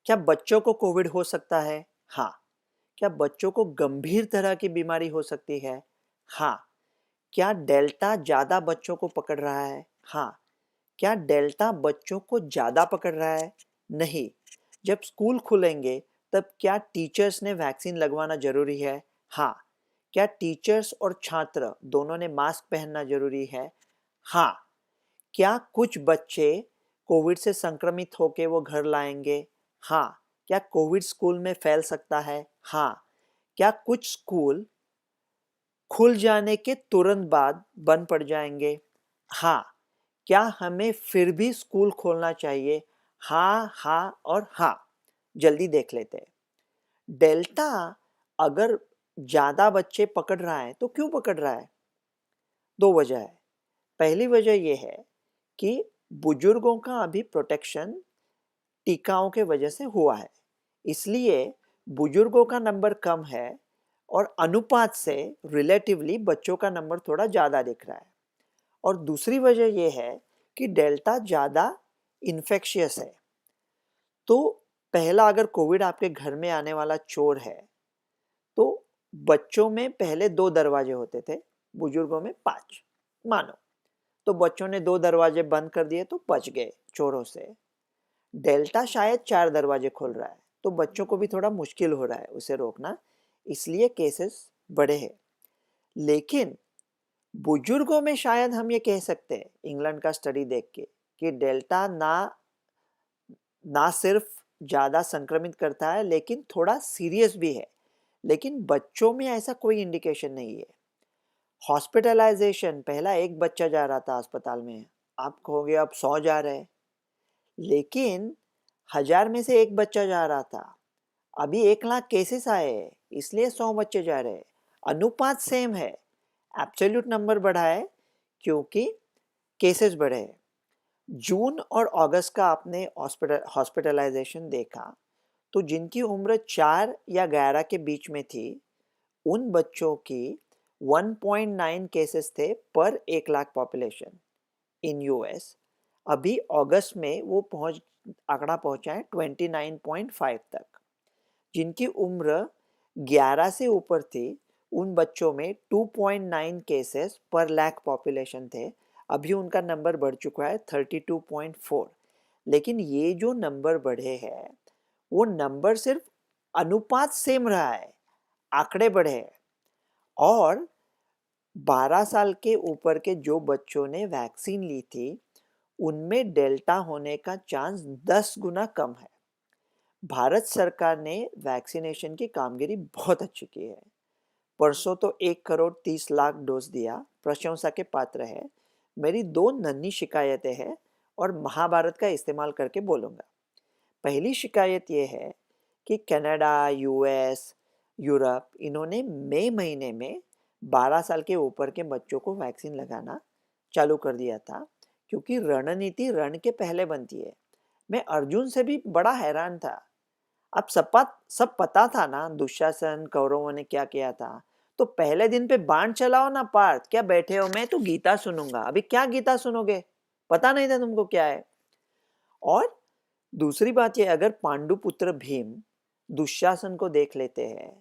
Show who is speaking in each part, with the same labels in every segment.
Speaker 1: क्या बच्चों को कोविड हो सकता है? हाँ। क्या बच्चों को गंभीर तरह की बीमारी हो सकती है? हाँ। क्या डेल्टा ज़्यादा बच्चों को पकड़ रहा है? हाँ। क्या डेल्टा बच्चों को ज़्यादा पकड़ रहा है? नहीं। जब स्कूल खुलेंगे तब क्या टीचर्स ने वैक्सीन लगवाना ज़रूरी है? हाँ। क्या टीचर्स और छात्र दोनों ने मास्क पहनना ज़रूरी है? हाँ। क्या कुछ बच्चे कोविड से संक्रमित होकर वो घर लाएंगे? हाँ। क्या कोविड स्कूल में फैल सकता है? हाँ। क्या कुछ स्कूल खुल जाने के तुरंत बाद बंद पड़ जाएंगे? हाँ। क्या हमें फिर भी स्कूल खोलना चाहिए? हाँ, हाँ और हाँ। जल्दी देख लेते हैं। डेल्टा अगर ज़्यादा बच्चे पकड़ रहा है तो क्यों पकड़ रहा है? दो वजह है। पहली वजह यह है कि बुजुर्गों का अभी प्रोटेक्शन टीकाओं के वजह से हुआ है, इसलिए बुजुर्गों का नंबर कम है और अनुपात से रिलेटिवली बच्चों का नंबर थोड़ा ज़्यादा दिख रहा है। और दूसरी वजह यह है कि डेल्टा ज़्यादा इन्फेक्शियस है। तो पहला, अगर कोविड आपके घर में आने वाला चोर है तो बच्चों में पहले 2 दरवाजे होते थे, बुजुर्गों में 5 मानो। तो बच्चों ने 2 दरवाजे बंद कर दिए तो बच गए चोरों से। डेल्टा शायद 4 दरवाजे खोल रहा है, तो बच्चों को भी थोड़ा मुश्किल हो रहा है उसे रोकना, इसलिए केसेस बढ़े हैं। लेकिन बुजुर्गों में शायद हम ये कह सकते हैं इंग्लैंड का स्टडी देख के कि डेल्टा ना ना सिर्फ ज़्यादा संक्रमित करता है लेकिन थोड़ा सीरियस भी है। लेकिन बच्चों में ऐसा कोई इंडिकेशन नहीं है। हॉस्पिटलाइजेशन, पहला एक बच्चा जा रहा था अस्पताल में, आप कहोगे अब 100 जा रहे हैं, लेकिन 1000 में से एक बच्चा जा रहा था। अभी 1 लाख केसेस आए हैं, इसलिए 100 बच्चे जा रहे हैं। अनुपात सेम है, एब्सोल्यूट नंबर बढ़ा है क्योंकि केसेस बढ़े हैं। जून और अगस्त का आपने हॉस्पिटलाइजेशन देखा तो जिनकी उम्र 4 या 11 के बीच में थी उन बच्चों की 1.9 केसेस थे पर 1 लाख पॉपुलेशन इन यूएस। अभी अगस्त में वो आंकड़ा पहुंचा है 29.5 तक। जिनकी उम्र 11 से ऊपर थी उन बच्चों में 2.9 केसेस पर लाख पॉपुलेशन थे। अभी उनका नंबर बढ़ चुका है 32.4। लेकिन ये जो नंबर बढ़े हैं वो नंबर सिर्फ अनुपात सेम रहा है, आंकड़े बढ़े हैं। और 12 साल के ऊपर के जो बच्चों ने वैक्सीन ली थी उनमें डेल्टा होने का चांस 10 गुना कम है। भारत सरकार ने वैक्सीनेशन की कामगिरी बहुत अच्छी की है। परसों तो 1 करोड़ 30 लाख डोज दिया, प्रशंसा के पात्र है। मेरी 2 नन्ही शिकायतें हैं और महाभारत का इस्तेमाल करके बोलूँगा। पहली शिकायत ये है कि कनाडा, यूएस, यूरोप इन्होंने मई महीने में 12 साल के ऊपर के बच्चों को वैक्सीन लगाना चालू कर दिया था क्योंकि रणनीति रण के पहले बनती है। मैं अर्जुन से भी बड़ा हैरान था। अब सब पता था ना दुशासन कौरवों ने क्या किया था। तो पहले दिन पे बाण चलाओ ना पार्थ, क्या बैठे हो, मैं तो गीता सुनूंगा। अभी क्या गीता सुनोगे, पता नहीं था तुमको क्या है। और दूसरी बात ये, अगर पांडु पुत्र भीम दुशासन को देख लेते हैं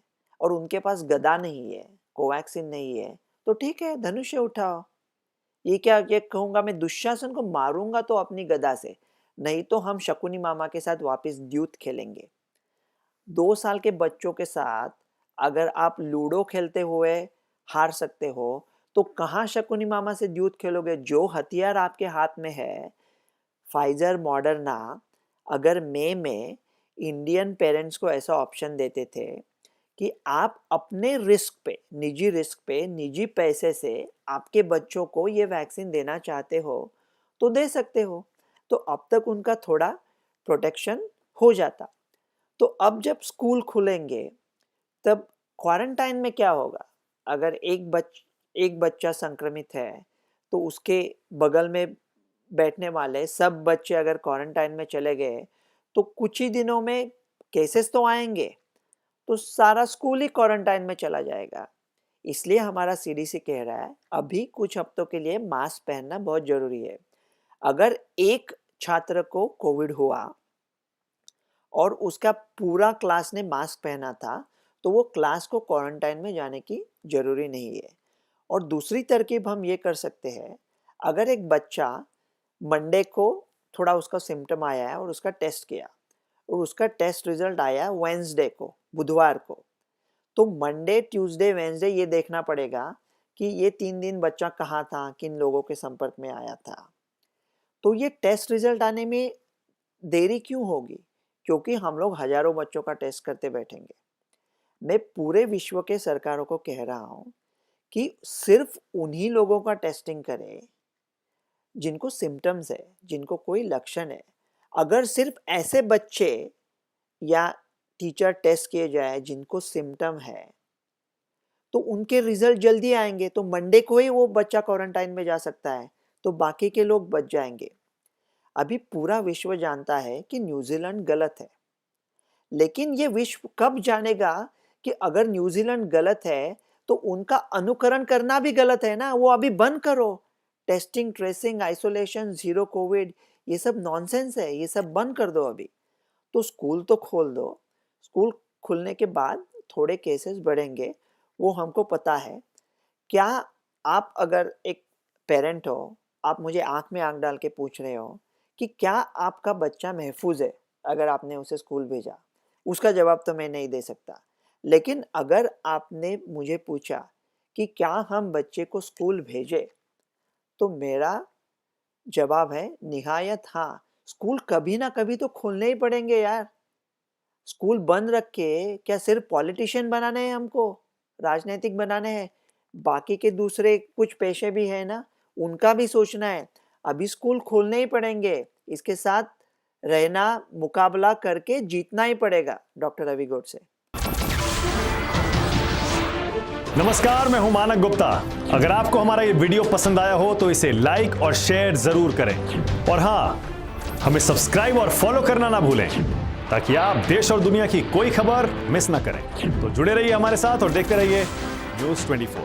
Speaker 1: और उनके पास गदा नहीं है, कोवैक्सीन नहीं है, तो ठीक है धनुष्य उठाओ। ये कहूंगा मैं दुशासन को मारूंगा तो अपनी गदा से, नहीं तो हम शकुनी मामा के साथ वापस द्यूत खेलेंगे। 2 साल के बच्चों के साथ अगर आप लूडो खेलते हुए हार सकते हो तो कहाँ शकुनी मामा से द्यूत खेलोगे। जो हथियार आपके हाथ में है, फाइजर मॉडर्ना, अगर मई में इंडियन पेरेंट्स को ऐसा ऑप्शन देते थे कि आप अपने रिस्क पे, निजी पैसे से आपके बच्चों को ये वैक्सीन देना चाहते हो तो दे सकते हो, तो अब तक उनका थोड़ा प्रोटेक्शन हो जाता। तो अब जब स्कूल खुलेंगे तब क्वारंटाइन में क्या होगा? अगर एक बच्चा संक्रमित है तो उसके बगल में बैठने वाले सब बच्चे अगर क्वारंटाइन में चले गए तो कुछ ही दिनों में केसेस तो आएंगे, तो सारा स्कूल ही क्वारंटाइन में चला जाएगा। इसलिए हमारा सीडीसी कह रहा है अभी कुछ हफ्तों के लिए मास्क पहनना बहुत जरूरी है। अगर एक छात्र को कोविड हुआ और उसका पूरा क्लास ने मास्क पहना था, तो वो क्लास को क्वारंटाइन में जाने की ज़रूरी नहीं है। और दूसरी तरकीब हम ये कर सकते हैं, अगर एक बच्चा मंडे को थोड़ा उसका सिम्टम आया है और उसका टेस्ट किया और उसका टेस्ट रिजल्ट आया वेडनेसडे को, बुधवार को, तो मंडे, ट्यूसडे, वेडनेसडे ये देखना पड़ेगा कि ये 3 दिन बच्चा कहाँ था, किन लोगों के संपर्क में आया था। तो ये टेस्ट रिजल्ट आने में देरी क्यों होगी? क्योंकि हम लोग हज़ारों बच्चों का टेस्ट करते बैठेंगे। मैं पूरे विश्व के सरकारों को कह रहा हूँ कि सिर्फ उन्हीं लोगों का टेस्टिंग करें जिनको सिम्टम्स है, जिनको कोई लक्षण है। अगर सिर्फ ऐसे बच्चे या टीचर टेस्ट किए जाए जिनको सिम्टम है, तो उनके रिजल्ट जल्दी आएंगे, तो मंडे को ही वो बच्चा क्वारंटाइन में जा सकता है, तो बाकी के लोग बच जाएंगे। अभी पूरा विश्व जानता है कि न्यूजीलैंड गलत है, लेकिन ये विश्व कब जानेगा कि अगर न्यूजीलैंड गलत है तो उनका अनुकरण करना भी गलत है ना। वो अभी बंद करो, testing, tracing, isolation, zero Covid, ये सब नॉनसेंस है, ये सब बंद कर दो अभी। तो स्कूल तो खोल दो, स्कूल खुलने के बाद थोड़े केसेस बढ़ेंगे, वो हमको पता है। क्या आप अगर एक पेरेंट हो, आप मुझे आंख में आंख डाल के पूछ रहे हो कि क्या आपका बच्चा महफूज है अगर आपने उसे स्कूल भेजा, उसका जवाब तो मैं नहीं दे सकता। लेकिन अगर आपने मुझे पूछा कि क्या हम बच्चे को स्कूल भेजें, तो मेरा जवाब है निहायत हाँ। स्कूल कभी ना कभी तो खोलने ही पड़ेंगे यार। स्कूल बंद रख के क्या सिर्फ पॉलिटिशियन बनाने हैं हमको, राजनीतिक बनाने हैं? बाकी के दूसरे कुछ पेशे भी है ना, उनका भी सोचना है। अभी स्कूल खोलने ही पड़ेंगे, इसके साथ रहना, मुकाबला करके जीतना ही पड़ेगा। डॉक्टर रवि गौड़ से।
Speaker 2: नमस्कार, मैं हूं मानक गुप्ता। अगर आपको हमारा ये वीडियो पसंद आया हो तो इसे लाइक और शेयर जरूर करें, और हां, हमें सब्सक्राइब और फॉलो करना ना भूलें ताकि आप देश और दुनिया की कोई खबर मिस ना करें। तो जुड़े रहिए हमारे साथ और देखते रहिए News 24।